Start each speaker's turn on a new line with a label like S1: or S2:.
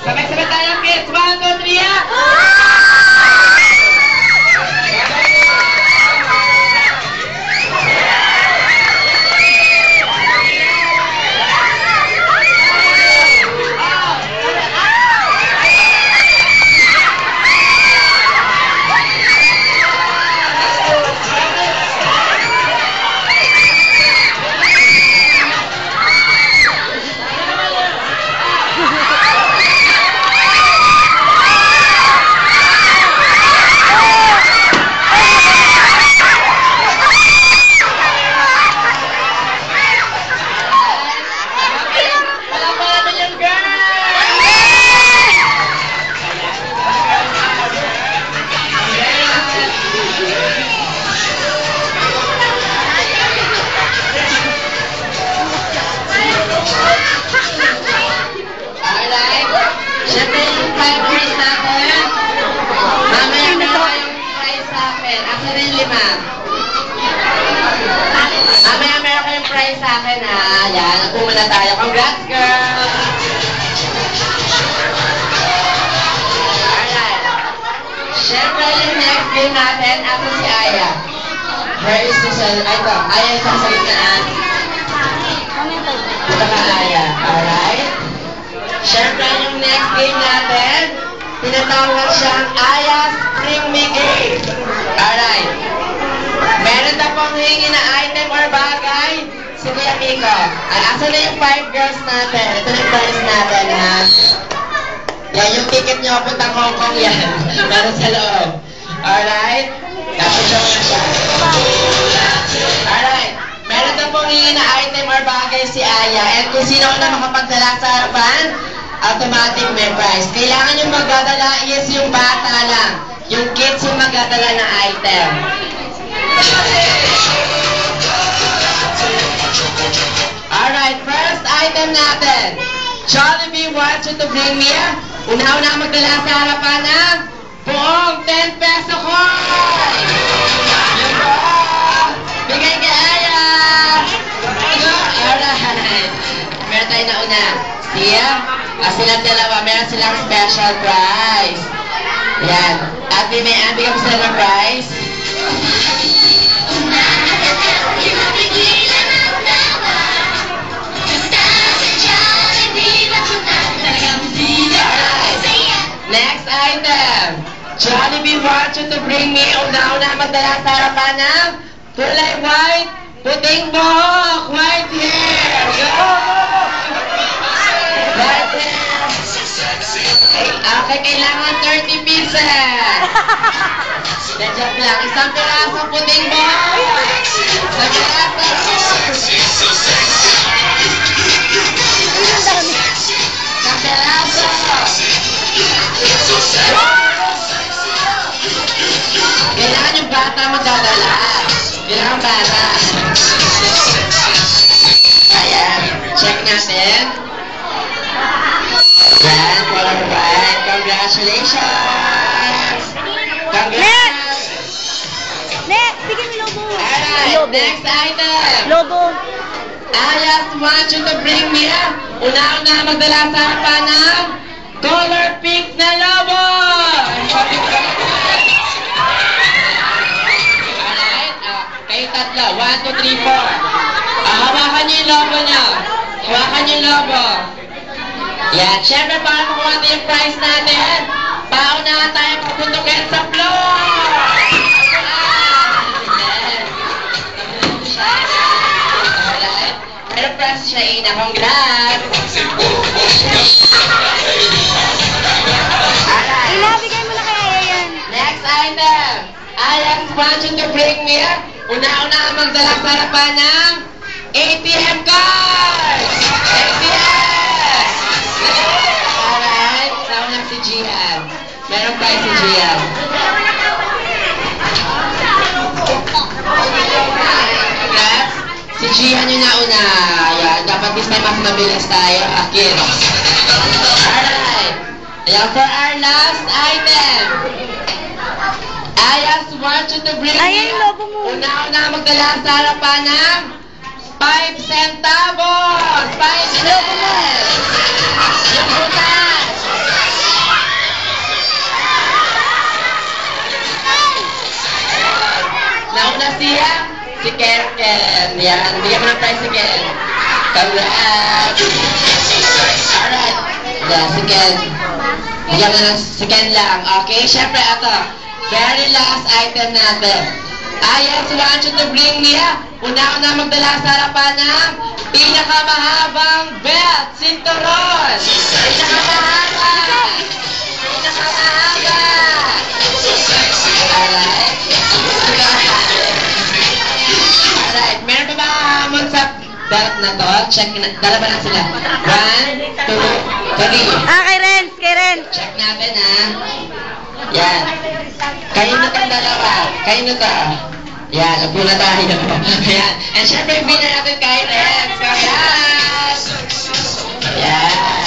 S1: Sabay-sabay tayo, kids. 1, 2, 3, ah! Mamaya meron kayong prize sa akin, ha? Yan, nakuha na tayo. Congrats, girl! Alright. Siyempre, yung next game natin, ako si Aya. Where is the cell? Ay, ito. Aya, isang sa gitnaan. Ito ka, Aya. Alright. Siyempre, yung next game natin, tinatawag siyang Aya Spring Me Game. Alright. Meron na pong hingi na item or bagay si Kuya Miko. Asan na yung 5 girls natin? Ito na yung prize natin, ha? Yan, yung ticket nyo, puntang Hong Kong yan. Meron sa loob. Alright? Tapos siya muna siya. Alright. Meron na pong hingi na item or bagay si Aya. And kung sino na makapagdala sa harapan, automatic may prize. Kailangan yung magdadala is yung bata lang. Yung kids yung magdadala na item. Alright, first item natin. Jollibee wants you to bring me. Una-una magdala sa harapan ng buong 10 peso coin. Bigay kay Aya. Alright. Meron tayo na una. Siya, silang dalawa, meron silang special prize. Yan. At bigyan mo sila ng prize. Next item. Jollibee wants you to bring me. Una-una magdala sa harapan ng kulay white, puting buhok, white hair. Go! White hair. Okay, kailangan 30 pieces. Joke lang. Isang piraso puting buhok. Isang piraso. Isang piraso. Kailangan yung bata magdadala. Kailangan bata. Ayan. Check natin. Ayan. Color white. Congratulations. Congrats.
S2: Next. Bigyan mo lobo.
S1: Alright. Next item.
S2: Lobo.
S1: I just want you to bring me up. Una-una magdala sa harapan ng color pink na lobo. Alright. Kayo tatlo. 1, 2, 3, 4. Hawakan niyo yung lobo niyo. Hawakan niyo yung lobo. Yan. Siyempre, para makuha natin yung prize natin, paunahan tayo pupuntukin sa floor. Pero prize siya, Ina. Congrats.
S2: Ina, bigay mo na kaya yan.
S1: Next item. I just want you to bring me up. Una-una magdala sa harapan ng ATM card. ATM. Alright. Nauna si Gian. Meron prize si Gian. Congrats. Si Gian yung nauna. Ayan. Dapat this time mas mabilis tayo. Akin. Alright. Ayan, for our last item. I just want you to bring me una-una magdala sa harapan ng 5 centavos! 5 cents! Yung butas! Yan, bigyan mo ng tricycle. Congrats! Alright. Yeah, second. Bigyan mo ng second lang. Okay, syempre ito. Very last item natin. I just want you to bring me up. Una-una magdala sa harapan ng pinakamahabang belt, sinturon. Pinakamahaba. Pinakamahaba. Alright. Alright, meron pa ba hamon sa belt na to? Check na, dala ba lang sila? 1, 2, 3.
S2: Kay Renz, kay Renz.
S1: Check natin ha. Yan. Kayo na itong dalawa. Kayo na to. Yan, upo na tayo. Yan. And syempre, winner natin kay Rex. Congrats! Yan.